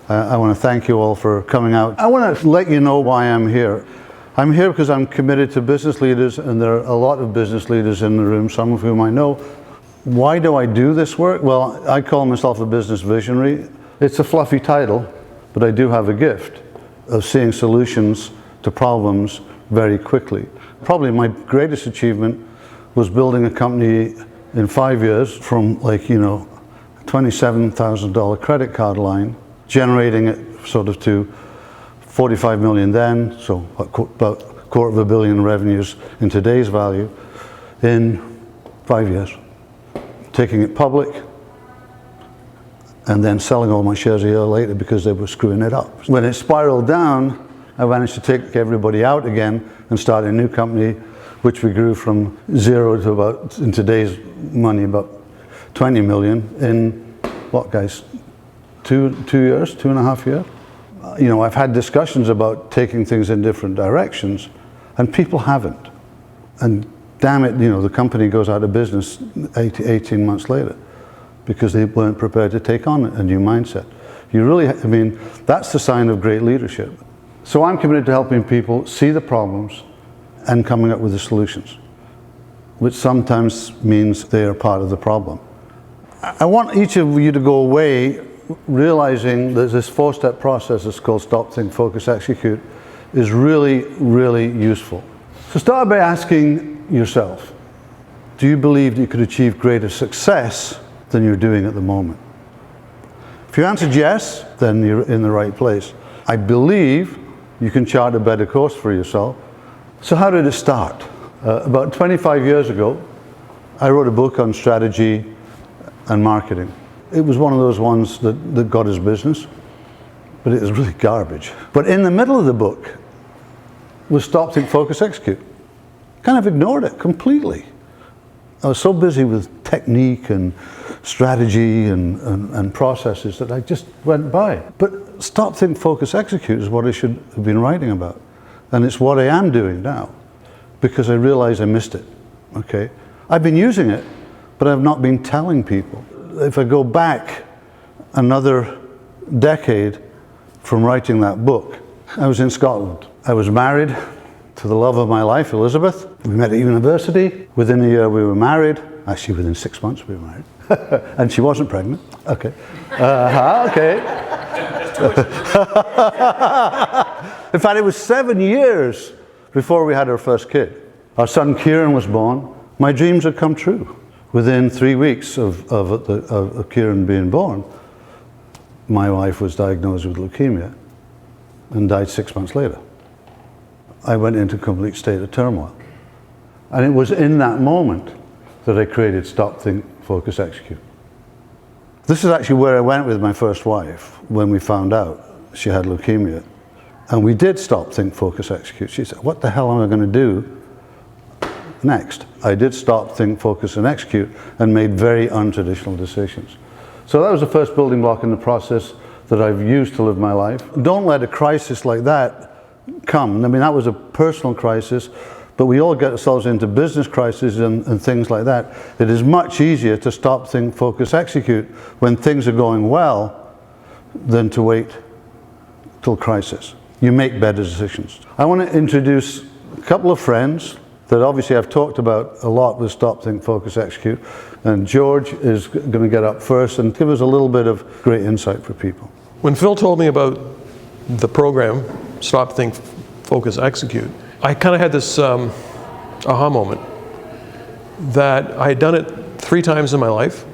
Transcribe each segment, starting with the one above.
I want to thank you all for coming out. I want to let you know why I'm here. I'm here because I'm committed to business leaders, and there are a lot of business leaders in the room, some of whom I know. Why do I do this work? Well, I call myself a business visionary. It's a fluffy title, but I do have a gift of seeing solutions to problems very quickly. Probably my greatest achievement was building a company in 5 years from, like, you know, $27,000 credit card line, generating it sort of to 45 million then, so about $250 million revenues in today's value in 5 years. Taking it public and then selling all my shares a year later because they were screwing it up. When it spiraled down, I managed to take everybody out again and start a new company, which we grew from 0 to about, in today's money, about 20 million in, what guys, two years, 2.5 years? You know, I've had discussions about taking things in different directions, and people haven't. And damn it, you know, the company goes out of business 18 months later because they weren't prepared to take on a new mindset. You really, I mean, that's the sign of great leadership. So I'm committed to helping people see the problems and coming up with the solutions, which sometimes means they are part of the problem. I want each of you to go away realizing that this 4-step process that's called Stop, Think, Focus, Execute is really, really useful. So start by asking yourself, do you believe that you could achieve greater success than you're doing at the moment? If you answered yes, then you're in the right place. I believe you can chart a better course for yourself. So how did it start? About 25 years ago, I wrote a book on strategy and marketing. It was one of those ones that got us business, but it was really garbage. But in the middle of the book was Stop, Think, Focus, Execute. Kind of ignored it completely. I was so busy with technique and strategy and processes that I just went by. But Stop, Think, Focus, Execute is what I should have been writing about. And it's what I am doing now, because I realize I missed it, okay? I've been using it, but I've not been telling people. If I go back another decade from writing that book, I was in Scotland. I was married to the love of my life, Elizabeth. We met at university. Within a year we were married. Actually, within 6 months we were married. And she wasn't pregnant. Okay. Okay. In fact, it was 7 years before we had our first kid. Our son Kieran was born. My dreams had come true. Within 3 weeks of Kieran being born, my wife was diagnosed with leukemia and died 6 months later. I went into a complete state of turmoil. And it was in that moment that I created Stop, Think, Focus, Execute. This is actually where I went with my first wife when we found out she had leukemia. And we did Stop, Think, Focus, Execute. She said, what the hell am I going to do next? I did Stop, Think, Focus, and Execute, and made very untraditional decisions. So that was the first building block in the process that I've used to live my life. Don't let a crisis like that come. I mean, that was a personal crisis, but we all get ourselves into business crises and things like that. It is much easier to stop, think, focus, execute when things are going well than to wait till crisis. You make better decisions. I want to introduce a couple of friends that obviously I've talked about a lot with Stop, Think, Focus, Execute. And George is going to get up first and give us a little bit of great insight for people. When Phil told me about the program, Stop, Think, Focus, Execute, I kind of had this aha moment that I had done it 3 times in my life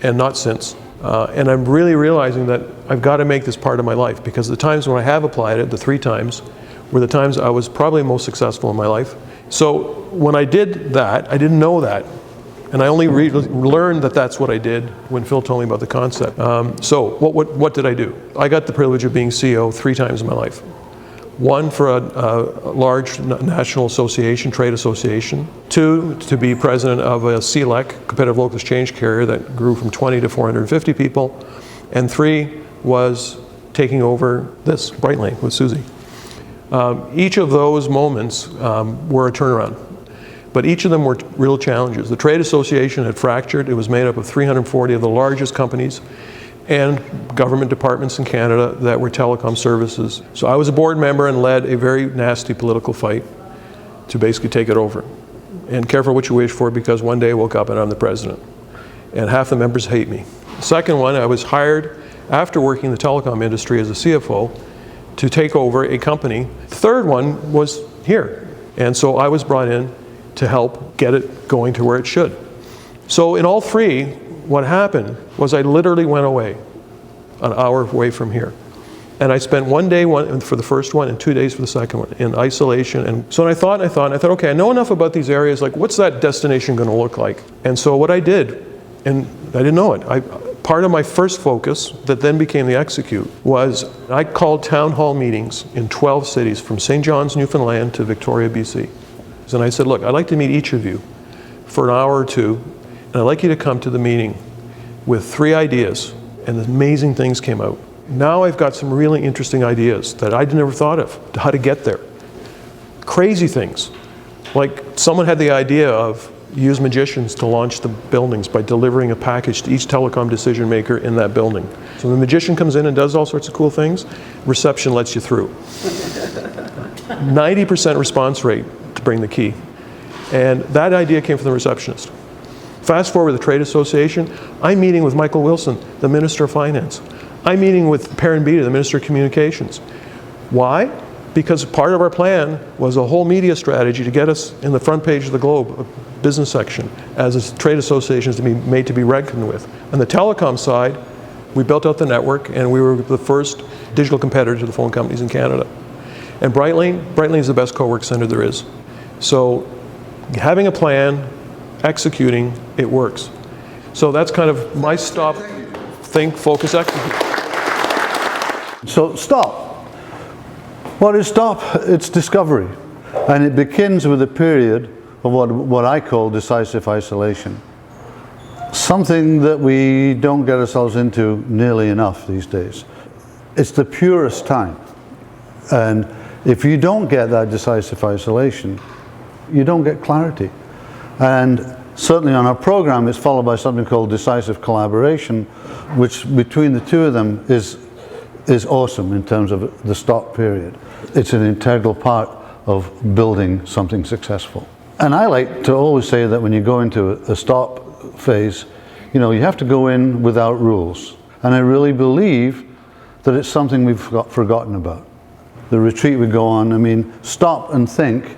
and not since. And I'm really realizing that I've got to make this part of my life, because the times when I have applied it, the 3 times, were the times I was probably most successful in my life. So when I did that, I didn't know that. And I only learned that that's what I did when Phil told me about the concept. So what did I do? I got the privilege of being CEO 3 times in my life. 1 for a large national association, trade association. 2, to be president of a CLEC, competitive local exchange carrier, that grew from 20 to 450 people. And 3 was taking over this, Brightline, with Susie. Each of those moments were a turnaround. But each of them were real challenges. The trade association had fractured. It was made up of 340 of the largest companies. and government departments in Canada that were telecom services. So I was a board member and led a very nasty political fight to basically take it over. And careful what you wish for, because one day I woke up and I'm the president. And half the members hate me. The second one, I was hired after working in the telecom industry as a CFO to take over a company. The third one was here. And so I was brought in to help get it going to where it should. So in all three, what happened was I literally went away, an hour away from here. And I spent one day for the first one and 2 days for the second one in isolation. And so I thought, okay, I know enough about these areas, like what's that destination going to look like? And so what I did, and I didn't know it, part of my first focus that then became the execute was I called town hall meetings in 12 cities from St. John's, Newfoundland to Victoria, BC. And I said, look, I'd like to meet each of you for an hour or two, and I'd like you to come to the meeting with 3 ideas, and amazing things came out. Now I've got some really interesting ideas that I'd never thought of, how to get there. Crazy things. Like someone had the idea of use magicians to launch the buildings by delivering a package to each telecom decision maker in that building. So the magician comes in and does all sorts of cool things, reception lets you through. 90% response rate to bring the key. And that idea came from the receptionist. Fast forward the trade association, I'm meeting with Michael Wilson, the Minister of Finance. I'm meeting with Perrin Beatty, the Minister of Communications. Why? Because part of our plan was a whole media strategy to get us in the front page of the Globe, a business section, as a trade associations to be made to be reckoned with. On the telecom side, we built out the network, and we were the first digital competitor to the phone companies in Canada. And Brightline is the best co-work center there is. So having a plan, executing, it works. So that's kind of my stop, think, focus, execute. So stop. What is stop? It's discovery. And it begins with a period of what I call decisive isolation. Something that we don't get ourselves into nearly enough these days. It's the purest time. And if you don't get that decisive isolation, you don't get clarity. And certainly on our program, it's followed by something called decisive collaboration, which between the two of them is awesome in terms of the stop period. It's an integral part of building something successful. And I like to always say that when you go into a stop phase, you have to go in without rules. And I really believe that it's something we've forgotten about. The retreat we go on, stop and think,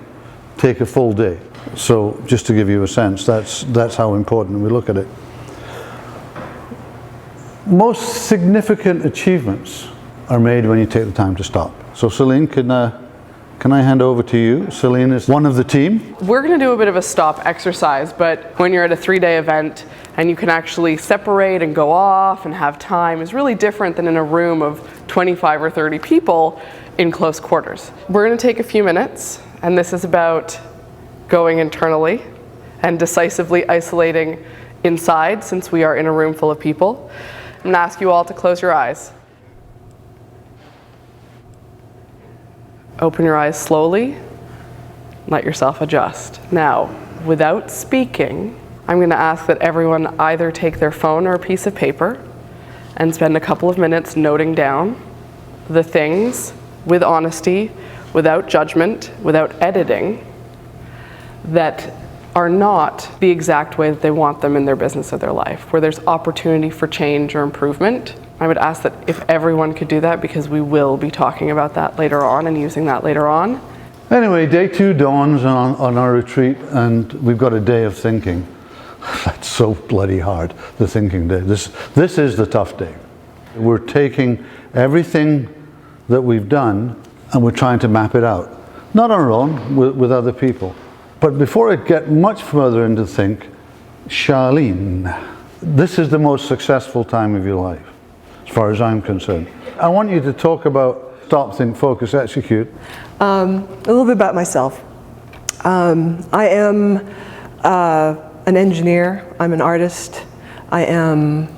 take a full day. So just to give you a sense, that's how important we look at it. Most significant achievements are made when you take the time to stop. So Celine, can I hand over to you? Celine is one of the team. We're going to do a bit of a stop exercise, but when you're at a 3-day event and you can actually separate and go off and have time is really different than in a room of 25 or 30 people in close quarters. We're going to take a few minutes, and this is about going internally and decisively isolating inside, since we are in a room full of people. I'm going to ask you all to close your eyes. Open your eyes slowly. Let yourself adjust. Now, without speaking, I'm going to ask that everyone either take their phone or a piece of paper and spend a couple of minutes noting down the things with honesty, without judgment, without editing, that are not the exact way that they want them in their business or their life, where there's opportunity for change or improvement. I would ask that if everyone could do that, because we will be talking about that later on and using that later on. Anyway, day 2 dawns on our retreat, and we've got a day of thinking. That's so bloody hard, the thinking day. This is the tough day. We're taking everything that we've done and we're trying to map it out. Not on our own, with other people. But before I get much further into think, SHARLEEN, this is the most successful time of your life, as far as I'm concerned. I want you to talk about stop, think, focus, execute. A little bit about myself. I am an engineer, I'm an artist, I am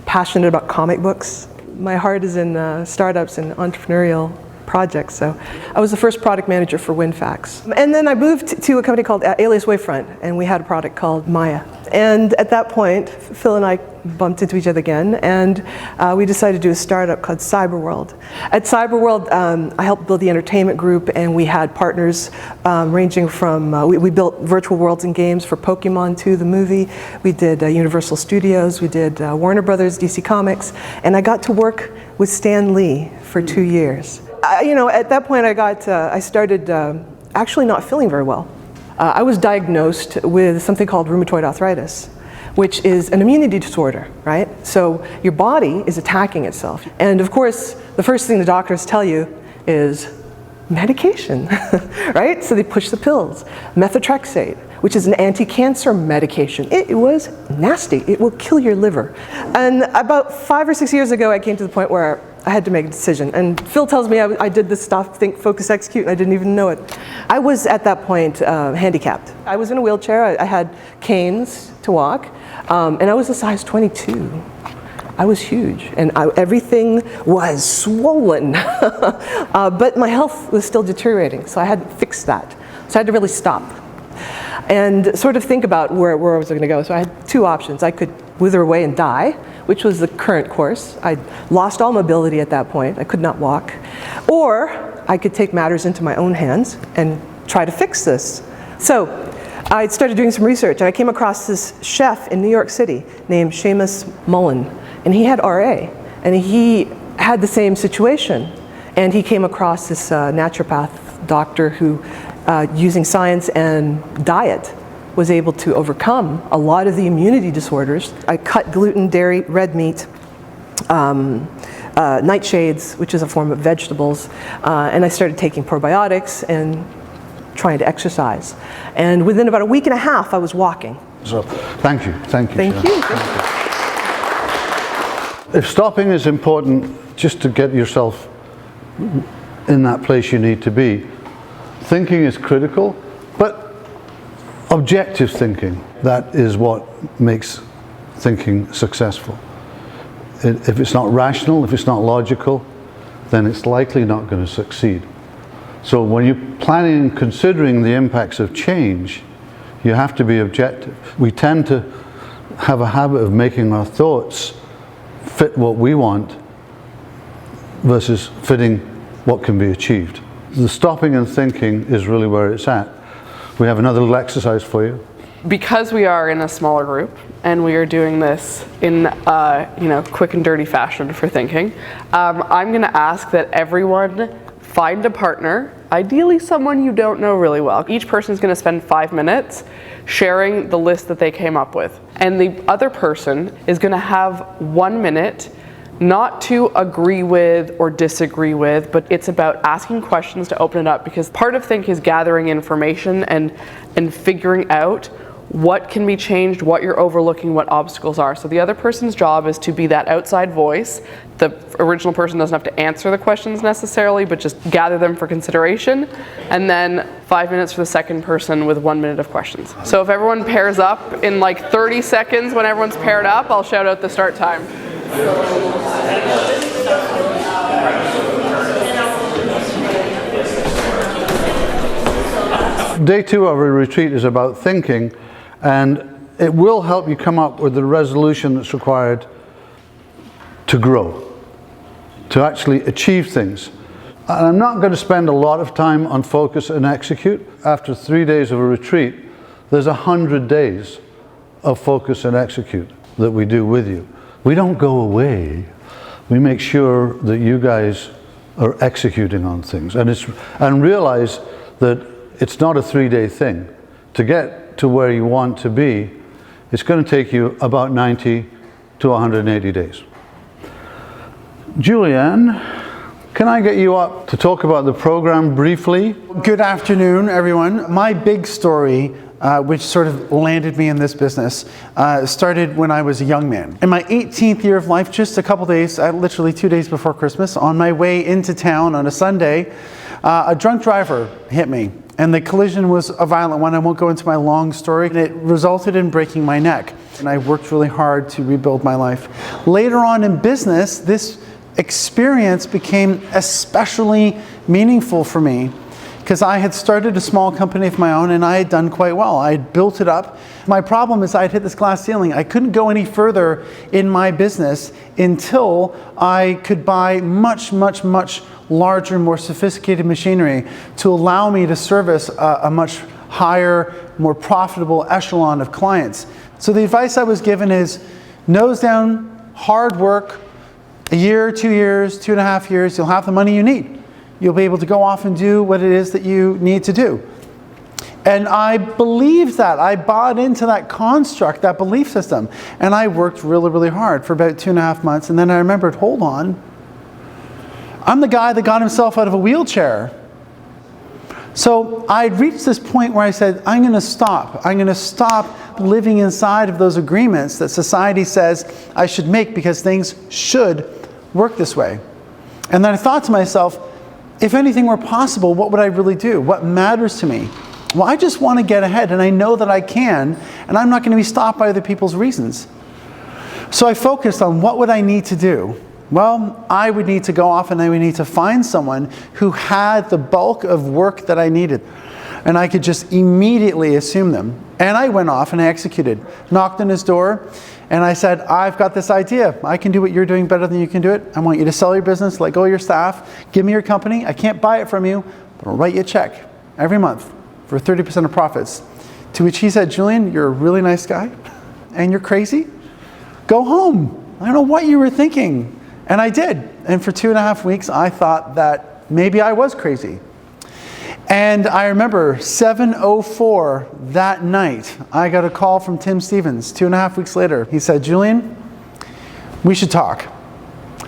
passionate about comic books. My heart is in startups and entrepreneurial projects, so I was the first product manager for WinFax. And then I moved to a company called Alias Wavefront, and we had a product called Maya. And at that point, Phil and I bumped into each other again, and we decided to do a startup called Cyberworld. At Cyberworld, I helped build the entertainment group, and we had partners ranging from, we built virtual worlds and games for Pokemon 2, the movie. We did Universal Studios, we did Warner Brothers, DC Comics, and I got to work with Stan Lee for 2 years. You know, at that point I started actually not feeling very well. I was diagnosed with something called rheumatoid arthritis, which is an immunity disorder, right? So your body is attacking itself. And of course, the first thing the doctors tell you is medication, right? So they push the pills. Methotrexate, which is an anti-cancer medication. It was nasty. It will kill your liver. And about 5 or 6 years ago, I came to the point where I had to make a decision. And Phil tells me I did this stop, think, focus, execute, and I didn't even know it. I was, at that point, handicapped. I was in a wheelchair. I had canes to walk, and I was a size 22. I was huge, and everything was swollen. But my health was still deteriorating, so I had to fix that. So I had to really stop and sort of think about where I was going to go. So I had 2 options. I could wither away and die, which was the current course. I lost all mobility at that point. I could not walk. Or I could take matters into my own hands and try to fix this. So I started doing some research, and I came across this chef in New York City named Seamus Mullen, and he had RA, and he had the same situation. And he came across this naturopath doctor who, using science and diet, was able to overcome a lot of the immunity disorders. I cut gluten, dairy, red meat, nightshades, which is a form of vegetables, and I started taking probiotics and trying to exercise. And within about a week and a half, I was walking. So, thank you. Thank you. If stopping is important just to get yourself in that place you need to be, thinking is critical, but objective thinking, that is what makes thinking successful. If it's not rational, if it's not logical, then it's likely not going to succeed. So when you're planning and considering the impacts of change, you have to be objective. We tend to have a habit of making our thoughts fit what we want versus fitting what can be achieved. The stopping and thinking is really where it's at. We have another little exercise for you. Because we are in a smaller group and we are doing this in quick and dirty fashion for thinking, I'm going to ask that everyone find a partner, ideally someone you don't know really well. Each person is going to spend 5 minutes sharing the list that they came up with. And the other person is going to have 1 minute not to agree with or disagree with, but it's about asking questions to open it up, because part of think is gathering information and figuring out what can be changed, what you're overlooking, what obstacles are. So the other person's job is to be that outside voice. The original person doesn't have to answer the questions necessarily, but just gather them for consideration. And then 5 minutes for the second person with 1 minute of questions. So if everyone pairs up in like 30 seconds, when everyone's paired up, I'll shout out the start time. Day 2 of our retreat is about thinking, and it will help you come up with the resolution that's required to grow, to actually achieve things. And I'm not going to spend a lot of time on focus and execute. After 3 days of a retreat, there's 100 days of focus and execute that we do with you. We don't go away. We make sure that you guys are executing on things, and realize that it's not a 3-day thing. To get to where you want to be, it's going to take you about 90 to 180 days. Julian, can I get you up to talk about the program briefly? Good afternoon, everyone. My big story, which sort of landed me in this business, started when I was a young man. In my 18th year of life, just a couple days, literally 2 days before Christmas, on my way into town on a Sunday, a drunk driver hit me. And the collision was a violent one. I won't go into my long story. And it resulted in breaking my neck. And I worked really hard to rebuild my life. Later on in business, this experience became especially meaningful for me because I had started a small company of my own and I had done quite well. I had built it up. My problem is I had hit this glass ceiling. I couldn't go any further in my business until I could buy much, much, much larger, more sophisticated machinery to allow me to service a much higher, more profitable echelon of clients. So the advice I was given is nose down, hard work, a year, 2 years, 2.5 years, you'll have the money you need. You'll be able to go off and do what it is that you need to do. And I believed that. I bought into that construct, that belief system. And I worked really, really hard for about 2.5 months. And then I remembered, hold on. I'm the guy that got himself out of a wheelchair. So I reached this point where I said, I'm going to stop. I'm going to stop living inside of those agreements that society says I should make because things should work this way. And then I thought to myself, if anything were possible, what would I really do? What matters to me? Well, I just want to get ahead, and I know that I can, and I'm not going to be stopped by other people's reasons. So I focused on what would I need to do? Well, I would need to go off and I would need to find someone who had the bulk of work that I needed. And I could just immediately assume them. And I went off and I executed. Knocked on his door and I said, I've got this idea. I can do what you're doing better than you can do it. I want you to sell your business, let go of your staff, give me your company. I can't buy it from you, but I'll write you a check every month for 30% of profits. To which he said, Julian, you're a really nice guy and you're crazy. Go home. I don't know what you were thinking. And I did. And for 2.5 weeks, I thought that maybe I was crazy. And I remember 7:04 that night, I got a call from Tim Stevens 2.5 weeks later. He said, Julian, we should talk.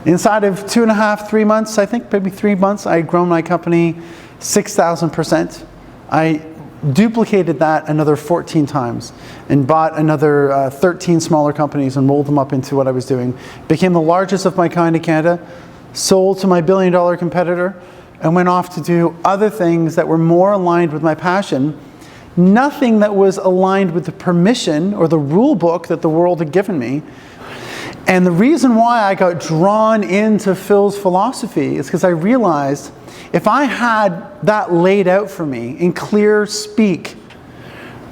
Inside of 2.5, 3 months, I think maybe 3 months, I had grown my company 6,000%. I duplicated that another 14 times and bought another 13 smaller companies and rolled them up into what I was doing. Became the largest of my kind in Canada, sold to my billion-dollar competitor, and went off to do other things that were more aligned with my passion. Nothing that was aligned with the permission or the rule book that the world had given me. And the reason why I got drawn into Phil's philosophy is because I realized if I had that laid out for me in clear speak,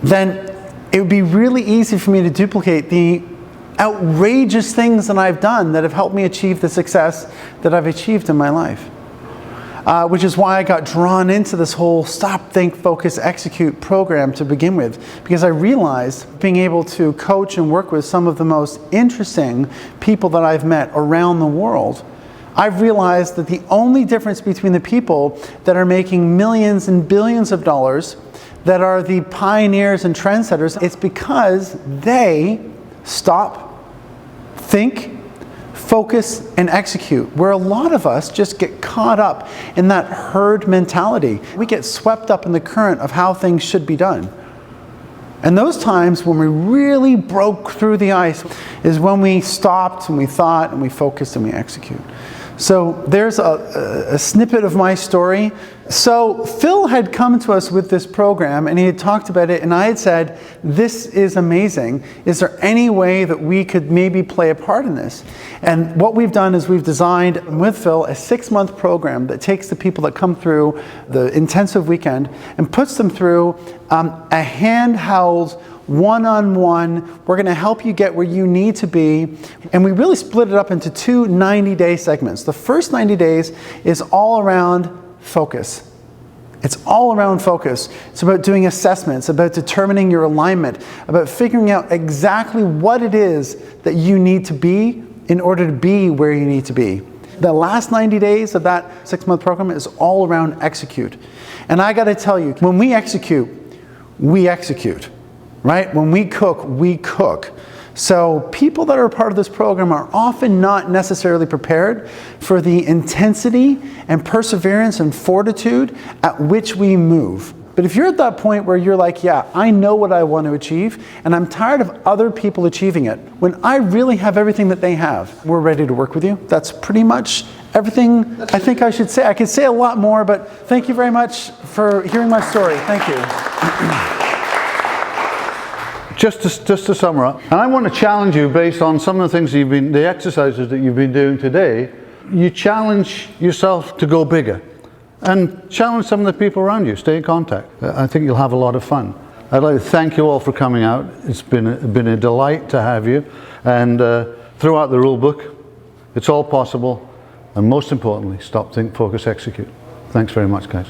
then it would be really easy for me to duplicate the outrageous things that I've done that have helped me achieve the success that I've achieved in my life. Which is why I got drawn into this whole stop, think, focus, execute program to begin with. Because I realized being able to coach and work with some of the most interesting people that I've met around the world, I've realized that the only difference between the people that are making millions and billions of dollars, that are the pioneers and trendsetters, it's because they stop, think, focus, and execute. Where a lot of us just get caught up in that herd mentality. We get swept up in the current of how things should be done. And those times when we really broke through the ice is when we stopped and we thought and we focused and we execute. So there's a snippet of my story. So Phil had come to us with this program and he had talked about it and I had said, this is amazing. Is there any way that we could maybe play a part in this? And what we've done is we've designed with Phil a 6-month program that takes the people that come through the intensive weekend and puts them through a handheld one-on-one. We're going to help you get where you need to be. And we really split it up into 2 90-day segments. The first 90 days is all around focus. It's all around focus. It's about doing assessments, about determining your alignment, about figuring out exactly what it is that you need to be in order to be where you need to be. The last 90 days of that 6-month program is all around execute. And I got to tell you, when we execute, right? When we cook, we cook. So people that are a part of this program are often not necessarily prepared for the intensity and perseverance and fortitude at which we move. But if you're at that point where you're like, yeah, I know what I want to achieve, and I'm tired of other people achieving it, when I really have everything that they have, we're ready to work with you. That's pretty much everything I think I should say. I could say a lot more, but thank you very much for hearing my story. Thank you. Just to sum her up, and I want to challenge you based on some of the things the exercises that you've been doing today. You challenge yourself to go bigger. and challenge some of the people around you. Stay in contact. I think you'll have a lot of fun. I'd like to thank you all for coming out. It's been a delight to have you. And throughout the rule book, it's all possible. And most importantly, stop, think, focus, execute. Thanks very much, guys.